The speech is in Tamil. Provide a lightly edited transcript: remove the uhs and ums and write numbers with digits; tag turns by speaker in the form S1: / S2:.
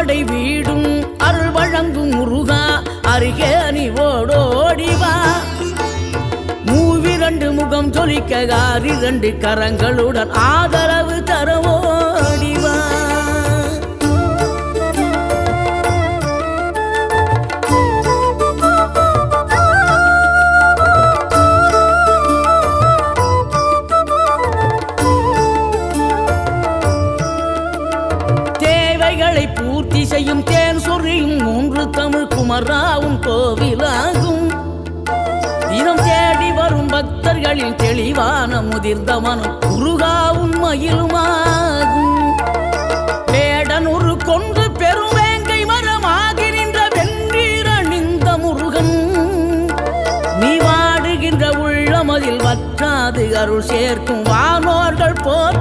S1: அறுபடை வீடும் அருள் வழங்கும் முருகா அருகே நீ ஓடோடிவா. மூவிரண்டு முகம் ஜொலிக்க 2 கரங்களுடன் ஆதரவு தரவோடிவா. தேவைகளை பூர்த்தி செய்யும் தேன் சொரியும் 3 தமிழ் குமராவும் கோவிலாகும். தினம் தேடி வரும் பக்தர்களின் தெளிவான முதிர்ந்த மனம் முருகாவும் மயிலுமாகும். வேடனூறு கொண்டு பெருவேங்கை மரமாகி நின்ற வென்றீரணிந்த முருகன் நீ வாடுகின்ற உள்ளமதில் வற்றாது அருள் சேர்க்கும் வானோர்கள் போர்